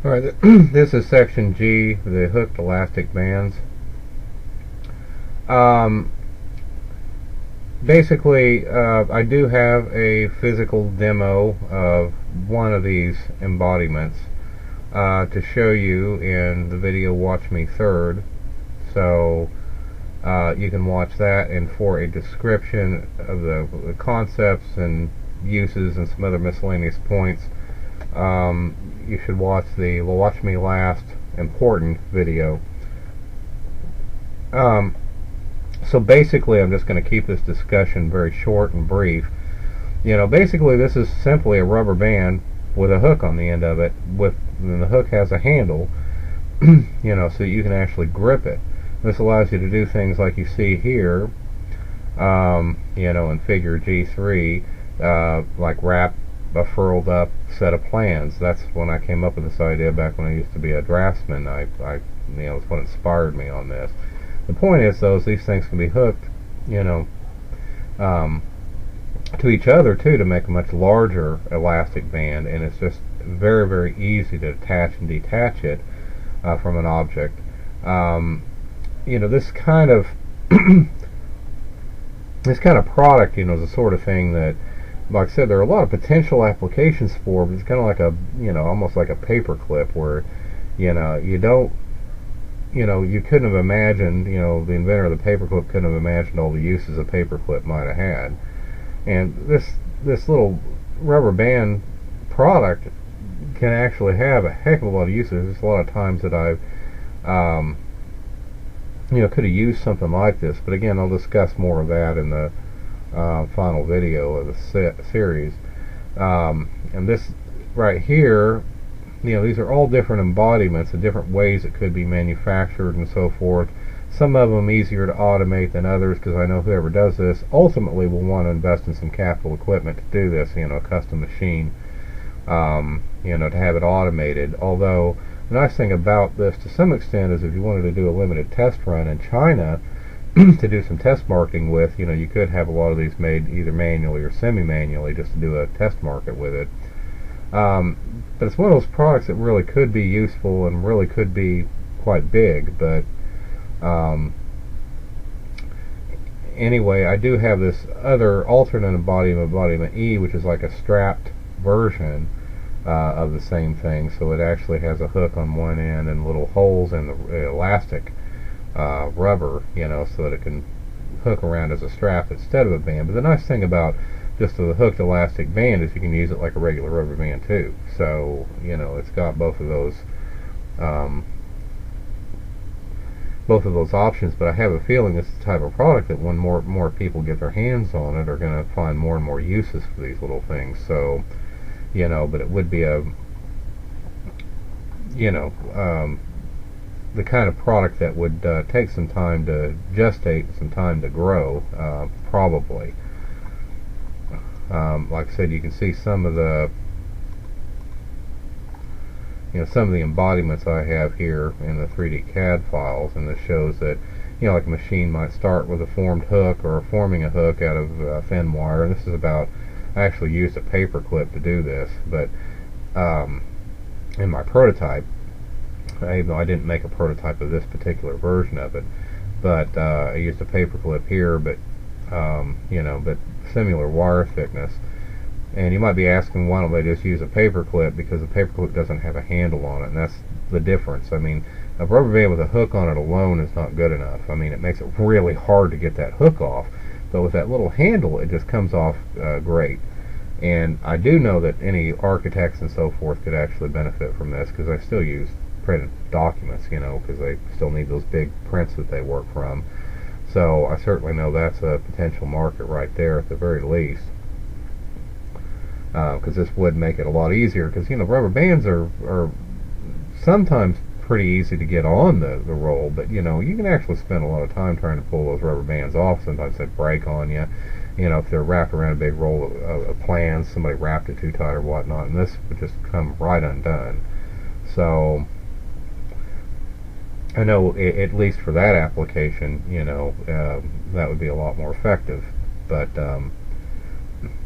Alright, this is section G, the hooked elastic bands. Um, Basically, I do have a physical demo of one of these embodiments to show you in the video Watch Me Third. So you can watch that, and for a description of the concepts and uses and some other miscellaneous points, you should watch the Watch Me Last important video. So basically, I'm just going to keep this discussion very short and brief. Basically this is simply a rubber band with a hook on the end of it, and the hook has a handle, so you can actually grip it. This allows you to do things like you see here, in figure G3, like wrap a furled up set of plans. That's when I came up with this idea back when I used to be a draftsman. It's what inspired me on this. The point is, though, is these things can be hooked, to each other too, to make a much larger elastic band, and it's just very, very easy to attach and detach it from an object. This kind of this kind of product, is the sort of thing that, like I said, there are a lot of potential applications for, but it's kind of like a, almost like a paper clip where, you couldn't have imagined, the inventor of the paperclip couldn't have imagined all the uses a paperclip might have had. And this little rubber band product can actually have a heck of a lot of uses. There's a lot of times that I've, could have used something like this. But again, I'll discuss more of that in the final video of the series. And this right here, these are all different embodiments and different ways it could be manufactured and so forth. Some of them easier to automate than others, because I know whoever does this ultimately will want to invest in some capital equipment to do this, a custom machine, to have it automated. Although the nice thing about this to some extent is if you wanted to do a limited test run in China to do some test marketing with, you could have a lot of these made either manually or semi-manually just to do a test market with it. But it's one of those products that really could be useful and really could be quite big. But anyway, I do have this other alternate embodiment E, which is like a strapped version of the same thing. So it actually has a hook on one end and little holes in the elastic rubber, so that it can hook around as a strap instead of a band. But the nice thing about just the hooked elastic band is you can use it like a regular rubber band too. So it's got both of those options. But I have a feeling this is the type of product that when more people get their hands on it are going to find more and more uses for these little things. So but it would be a the kind of product that would take some time to gestate, some time to grow, probably. Like I said, you can see some of the embodiments I have here in the 3D CAD files, and this shows that like a machine might start with a formed hook or forming a hook out of thin wire. And this is about, I actually used a paper clip to do this, but in my prototype, even though I didn't make a prototype of this particular version of it, but I used a paper clip here, but but similar wire thickness. And you might be asking, why don't they just use a paper clip? Because the paper clip doesn't have a handle on it, and that's the difference. I mean, a rubber band with a hook on it alone is not good enough. I mean, it makes it really hard to get that hook off, but with that little handle it just comes off great. And I do know that any architects and so forth could actually benefit from this, because I still use printed documents, because they still need those big prints that they work from. So I certainly know that's a potential market right there at the very least, because this would make it a lot easier, because rubber bands are sometimes pretty easy to get on the roll, but you can actually spend a lot of time trying to pull those rubber bands off. Sometimes they break on you, if they're wrapped around a big roll of plans, somebody wrapped it too tight or whatnot, and this would just come right undone. So I know, at least for that application, that would be a lot more effective, but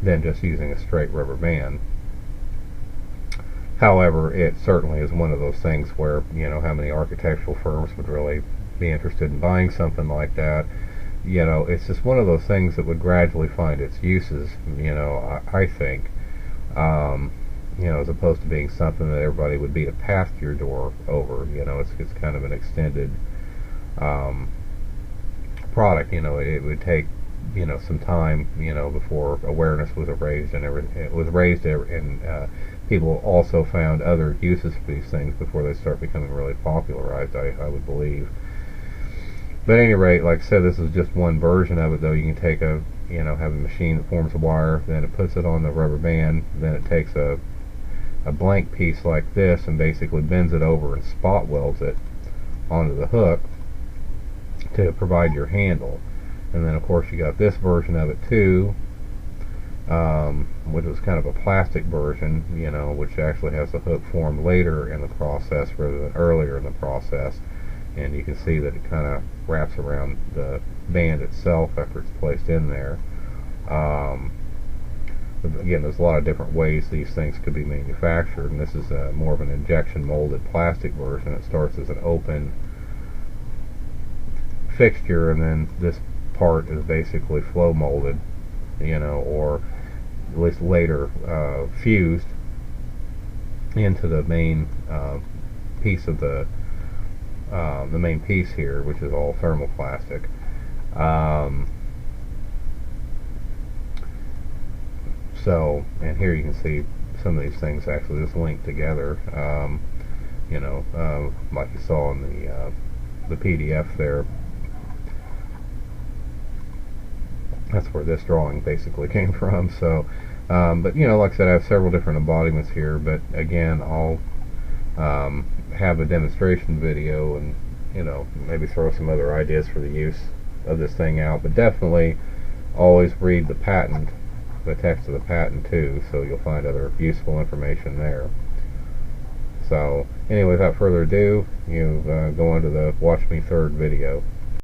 than just using a straight rubber band. However, it certainly is one of those things where, how many architectural firms would really be interested in buying something like that? It's just one of those things that would gradually find its uses, I think, as opposed to being something that everybody would beat a path to your door over. It's kind of an extended um, product. It would take some time before awareness was raised and everything. It was raised and people also found other uses for these things before they start becoming really popularized. I would believe. But at any rate, like I said, this is just one version of it. Though you can take have a machine that forms a wire, then it puts it on the rubber band, then it takes a blank piece like this and basically bends it over and spot welds it onto the hook to provide your handle. And then of course you got this version of it too, which was kind of a plastic version, which actually has the hook formed later in the process rather than earlier in the process. And you can see that it kind of wraps around the band itself after it's placed in there. Again, there's a lot of different ways these things could be manufactured, and this is more of an injection molded plastic version. It starts as an open fixture, and then this part is basically flow molded, or at least later fused into the main piece of the main piece here, which is all thermoplastic. And here you can see some of these things actually just linked together. Like you saw in the PDF there. That's where this drawing basically came from. So, but like I said, I have several different embodiments here. But again, I'll have a demonstration video and maybe throw some other ideas for the use of this thing out. But definitely always read the patent, the text of the patent too, so you'll find other useful information there. So anyway, without further ado, you go on to the Watch Me Third video.